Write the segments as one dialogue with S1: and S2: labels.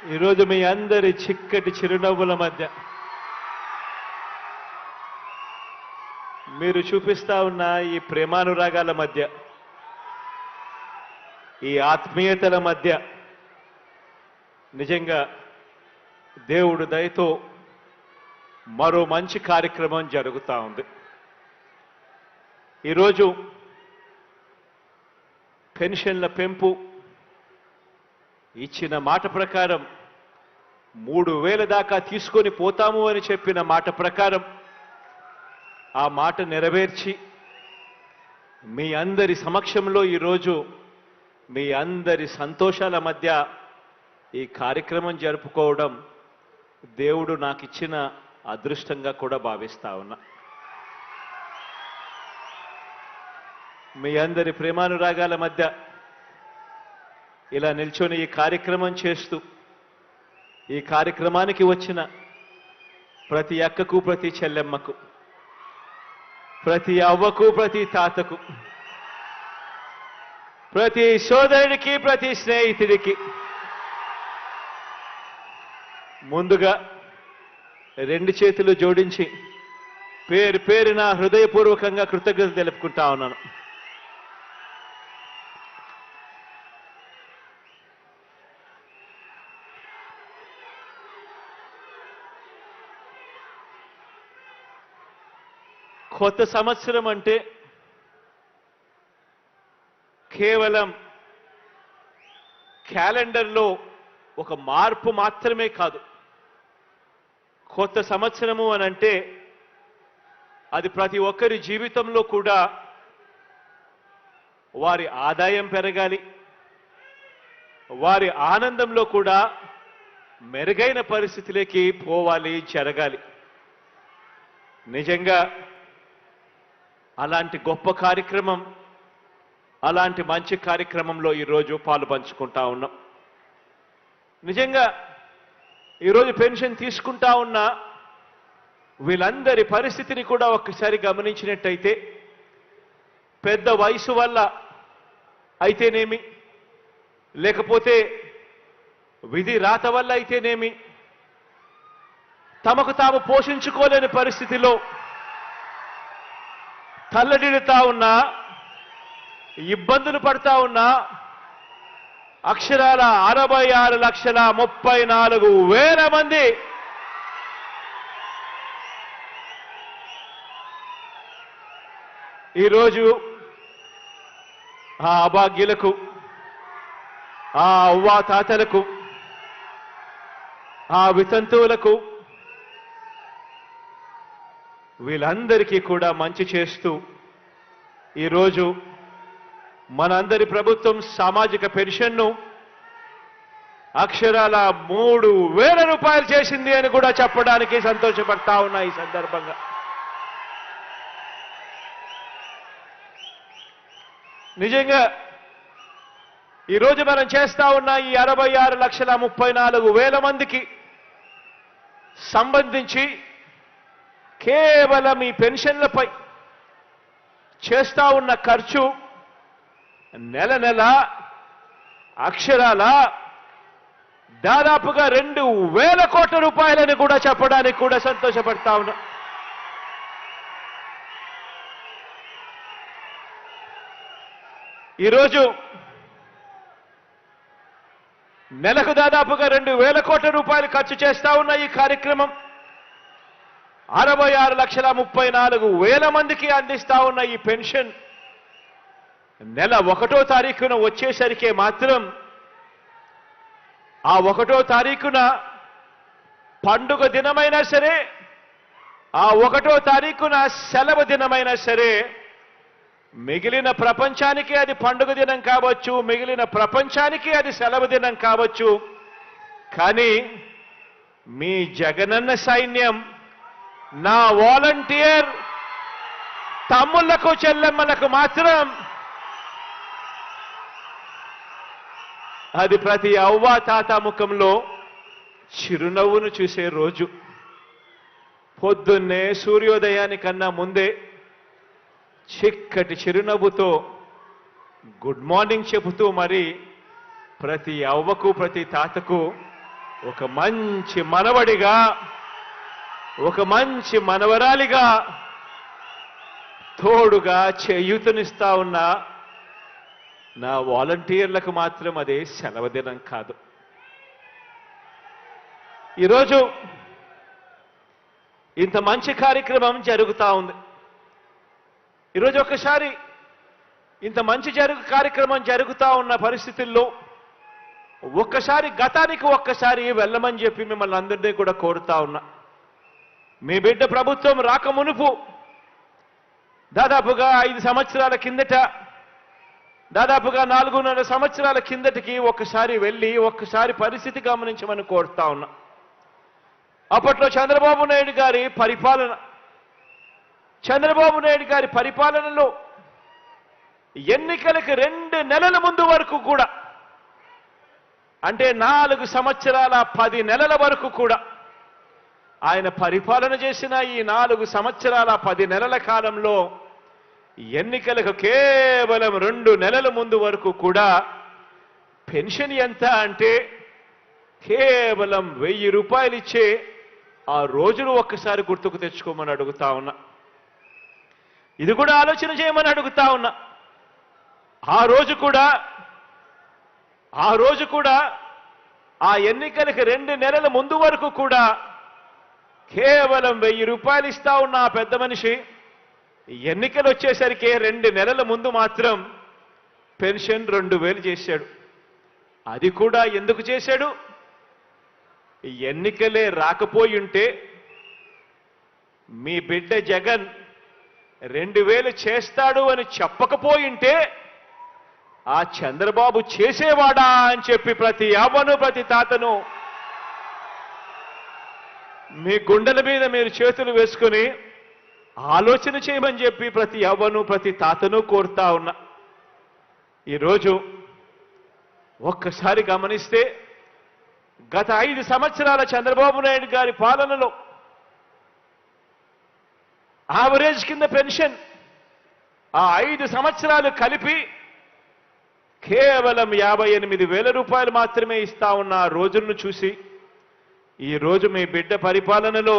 S1: ఈరోజు మీ అందరి చిక్కటి చిరునవ్వుల మధ్య మీరు చూపిస్తా ఉన్న ఈ ప్రేమానురాగాల మధ్య ఈ ఆత్మీయతల మధ్య నిజంగా దేవుడు దయతో మరో మంచి కార్యక్రమం జరుగుతూ ఉంది. ఈరోజు పెన్షన్ల పెంపు ఇచ్చిన మాట ప్రకారం 3,000 దాకా తీసుకొని పోతాము అని చెప్పిన మాట ప్రకారం ఆ మాట నెరవేర్చి మీ అందరి సమక్షంలో ఈరోజు మీ అందరి సంతోషాల మధ్య ఈ కార్యక్రమం జరుపుకోవడం దేవుడు నాకు ఇచ్చిన అదృష్టంగా కూడా భావిస్తా ఉన్నా. మీ అందరి ప్రేమానురాగాల మధ్య ఇలా నిల్చొని ఈ కార్యక్రమం చేస్తూ ఈ కార్యక్రమానికి వచ్చిన ప్రతి అక్కకు, ప్రతి చెల్లెమ్మకు, ప్రతి అవ్వకు, ప్రతి తాతకు, ప్రతి సోదరుడికి, ప్రతి స్నేహితుడికి ముందుగా 2 చేతులు జోడించి పేరు పేరున హృదయపూర్వకంగా కృతజ్ఞతలు తెలుపుకుంటా ఉన్నాను. కొత్త సంవత్సరం అంటే కేవలం క్యాలెండర్లో ఒక మార్పు మాత్రమే కాదు. కొత్త సంవత్సరము అనంటే అది ప్రతి ఒక్కరి జీవితంలో కూడా వారి ఆదాయం పెరగాలి, వారి ఆనందంలో కూడా మెరుగైన పరిస్థితిలోకి పోవాలి, జరగాలి. నిజంగా అలాంటి గొప్ప కార్యక్రమం, అలాంటి మంచి కార్యక్రమంలో ఈరోజు పాలు పంచుకుంటా ఉన్నాం. నిజంగా ఈరోజు పెన్షన్ తీసుకుంటా ఉన్న వీళ్ళందరి పరిస్థితిని కూడా ఒక్కసారి గమనించినట్టయితే పెద్ద వయసు వల్ల అయితేనేమి, లేకపోతే విధి రాత వల్ల అయితేనేమి, తమకు తాము పోషించుకోలేని పరిస్థితిలో తల్లడిల్లుతా ఉన్నా, ఇబ్బందులు పడతా ఉన్నా అక్షరాల 66,34,000 మంది ఈరోజు ఆ అభాగ్యులకు, ఆ అవ్వా తాతలకు, ఆ వితంతువులకు వీళ్ళందరికీ కూడా మంచి చేస్తూ ఈరోజు మనందరి ప్రభుత్వం సామాజిక పెన్షన్ను అక్షరాల 3,000 రూపాయలు చేసింది అని కూడా చెప్పడానికి సంతోషపడతా ఉన్నా. ఈ సందర్భంగా నిజంగా ఈరోజు మనం చేస్తా ఉన్న ఈ 66,34,000 మందికి సంబంధించి కేవలం ఈ పెన్షన్లపై చేస్తా ఉన్న ఖర్చు నెల నెల అక్షరాల దాదాపుగా 2,000 కోట్ల రూపాయలని కూడా చెప్పడానికి కూడా సంతోషపడతా ఉన్నా. ఈరోజు నెలకు దాదాపుగా 2,000 కోట్ల రూపాయలు ఖర్చు చేస్తా ఉన్న ఈ కార్యక్రమం 66,34,000 మందికి అందిస్తా ఉన్న ఈ పెన్షన్ నెల 1వ తారీఖున వచ్చేసరికి మాత్రం ఆ 1వ తారీఖున పండుగ దినమైనా సరే, ఆ 1వ తారీఖున సెలవు దినమైనా సరే, మిగిలిన ప్రపంచానికి అది పండుగ దినం కావచ్చు, మిగిలిన ప్రపంచానికి అది సెలవు దినం కావచ్చు. కానీ మీ జగనన్న సైన్యం, నా వాలంటీర్ తమ్ముళ్లకు, చెల్లెమ్మలకు మాత్రం అది ప్రతి అవ్వా తాత ముఖంలో చిరునవ్వును చూసే రోజు. పొద్దున్నే సూర్యోదయానికన్నా ముందే చిక్కటి చిరునవ్వుతో గుడ్ మార్నింగ్ చెబుతూ మరి ప్రతి అవ్వకు, ప్రతి తాతకు ఒక మంచి మనవడిగా, ఒక మంచి మనవరాలిగా, తోడుగా చేయూతనిస్తా ఉన్న నా వాలంటీర్లకు మాత్రం అదే సెలవు దినం కాదు. ఈరోజు ఇంత మంచి కార్యక్రమం జరుగుతూ ఉంది. ఈరోజు ఒక్కసారి ఇంత మంచి కార్యక్రమం జరుగుతూ ఉన్న పరిస్థితుల్లో ఒక్కసారి గతానికి ఒక్కసారి వెళ్ళమని చెప్పి మిమ్మల్ని అందరినీ కూడా కోరుతా ఉన్నా. మీ బిడ్డ ప్రభుత్వం రాకమునుపు దాదాపుగా 5 సంవత్సరాల కిందట, దాదాపుగా 4.5 సంవత్సరాల కిందటికి ఒక్కసారి వెళ్ళి ఒక్కసారి పరిస్థితి గమనించమని కోరుతా ఉన్నా. అప్పట్లో చంద్రబాబు నాయుడు గారి పరిపాలనలో ఎన్నికలకు 2 నెలల ముందు వరకు కూడా, అంటే 4 సంవత్సరాల 10 నెలల వరకు కూడా ఆయన పరిపాలన చేసిన ఈ 4 సంవత్సరాల 10 నెలల కాలంలో ఎన్నికలకు కేవలం 2 నెలల ముందు వరకు కూడా పెన్షన్ ఎంత అంటే కేవలం 1000 రూపాయలు ఇచ్చే ఆ రోజులు ఒక్కసారి గుర్తుకు తెచ్చుకోమని అడుగుతా ఉన్నా. ఇది కూడా ఆలోచన చేయమని అడుగుతా ఉన్నా. ఆ రోజు కూడా ఆ ఎన్నికలకు 2 నెలల ముందు వరకు కూడా కేవలం 1000 రూపాయలు ఇస్తా ఉన్న ఆ పెద్ద మనిషి ఎన్నికలు వచ్చేసరికి 2 నెలల ముందు మాత్రం పెన్షన్ 2000 చేశాడు. అది కూడా ఎందుకు చేశాడు? ఎన్నికలే రాకపోయింటే మీ బిడ్డ జగన్ 2000 చేస్తాడు అని చెప్పకపోయింటే ఆ చంద్రబాబు చేసేవాడా అని చెప్పి ప్రతి అవ్వను ప్రతి తాతను మీ గుండెల మీద మీరు చేతులు వేసుకుని ఆలోచన చేయమని చెప్పి ప్రతి అవ్వను ప్రతి తాతను కోరుతా ఉన్నా. ఈరోజు ఒక్కసారి గమనిస్తే గత 5 సంవత్సరాల చంద్రబాబు నాయుడు గారి పాలనలో యావరేజ్ కింద పెన్షన్ ఆ 5 సంవత్సరాలు కలిపి కేవలం 58,000 రూపాయలు మాత్రమే ఇస్తా ఉన్న ఆ రోజులను చూసి ఈరోజు మీ బిడ్డ పరిపాలనలో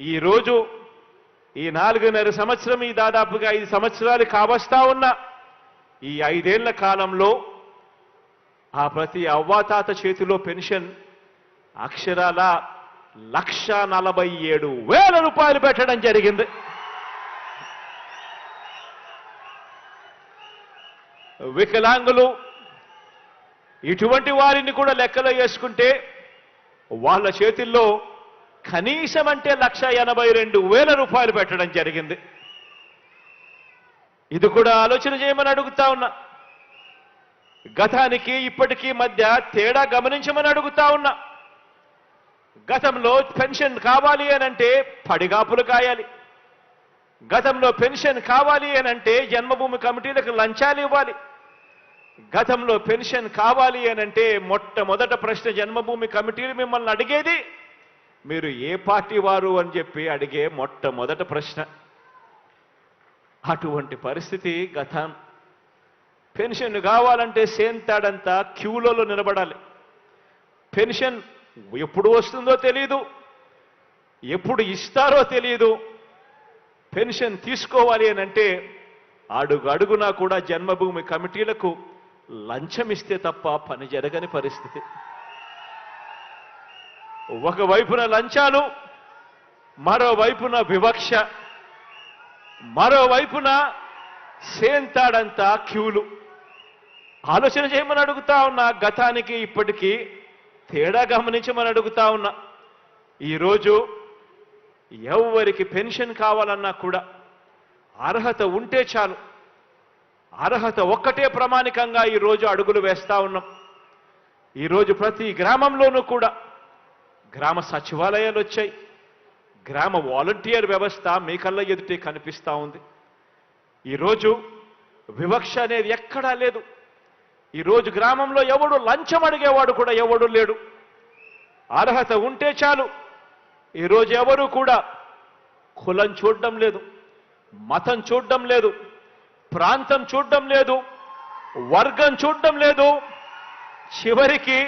S1: ఈరోజు ఈ 4.5 సంవత్సరం, ఈ దాదాపుగా 5 సంవత్సరాలు కావస్తా ఉన్న ఈ 5 ఏళ్ల కాలంలో ఆ ప్రతి అవ్వాతాత చేతిలో పెన్షన్ అక్షరాల 1,47,000 రూపాయలు పెట్టడం జరిగింది. వికలాంగులు ఇటువంటి వారిని కూడా లెక్కలో వేసుకుంటే వాళ్ళ చేతుల్లో కనీసం అంటే 1,82,000 రూపాయలు పెట్టడం జరిగింది. ఇది కూడా ఆలోచన చేయమని అడుగుతా ఉన్నా. గతానికి ఇప్పటికీ మధ్య తేడా గమనించమని అడుగుతా ఉన్నా. గతంలో పెన్షన్ కావాలి అనంటే పడిగాపులు కాయాలి. గతంలో పెన్షన్ కావాలి అనంటే జన్మభూమి కమిటీలకు లంచాలు ఇవ్వాలి. గతంలో పెన్షన్ కావాలి అనంటే మొట్టమొదట ప్రశ్న జన్మభూమి కమిటీలు మిమ్మల్ని అడిగేది మీరు ఏ పార్టీ వారు అని చెప్పి అడిగే మొట్టమొదట ప్రశ్న. అటువంటి పరిస్థితి గతం. పెన్షన్ కావాలంటే సేంతాడంతా క్యూలలో నిలబడాలి. పెన్షన్ ఎప్పుడు వస్తుందో తెలియదు, ఎప్పుడు ఇస్తారో తెలియదు. పెన్షన్ తీసుకోవాలి అనంటే అడుగడుగునా కూడా జన్మభూమి కమిటీలకు లంచం ఇస్తే తప్ప పని జరగని పరిస్థితి. ఒకవైపున లంచాలు, మరోవైపున వివక్ష, మరోవైపున సేంతాడంతా క్యూలు. ఆలోచన చేయమని అడుగుతా ఉన్నా. గతానికి ఇప్పటికీ తేడా గమనించమని అడుగుతా ఉన్నా. ఈరోజు ఎవరికి పెన్షన్ కావాలన్నా కూడా అర్హత ఉంటే చాలు. అర్హత ఒక్కటే ప్రామాణికంగా ఈరోజు అడుగులు వేస్తా ఉన్నాం. ఈరోజు ప్రతి గ్రామంలోనూ కూడా గ్రామ సచివాలయాలు వచ్చాయి. గ్రామ వాలంటీర్ వ్యవస్థ మీ కళ్ళ ఎదుటే కనిపిస్తూ ఉంది. ఈరోజు వివక్ష అనేది ఎక్కడా లేదు. ఈరోజు గ్రామంలో ఎవడు లంచం అడిగేవాడు కూడా ఎవడు లేడు. అర్హత ఉంటే చాలు. ఈరోజు ఎవరు కూడా కులం చూడడం లేదు, మతం చూడడం లేదు, ప్రాంతం చూడడం లేదు, వర్గం చూడడం లేదు. చివరికి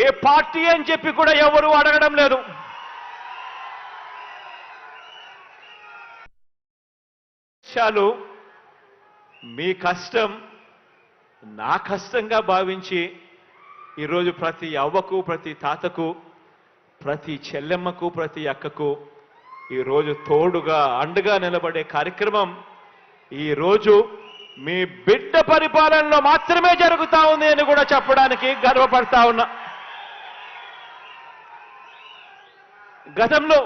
S1: ఏ పార్టీ అని చెప్పి కూడా ఎవరు అడగడం లేదు. చాలు మీ కష్టం నా కష్టంగా భావించి ఈరోజు ప్రతి అవ్వకు, ప్రతి తాతకు, ప్రతి చెల్లెమ్మకు, ప్రతి అక్కకు ఈరోజు తోడుగా అండగా నిలబడే కార్యక్రమం ఈరోజు మీ బిడ్డ పరిపాలనలో మాత్రమే జరుగుతా ఉంది అని కూడా చెప్పడానికి గర్వపడతా ఉన్నా. గతంలో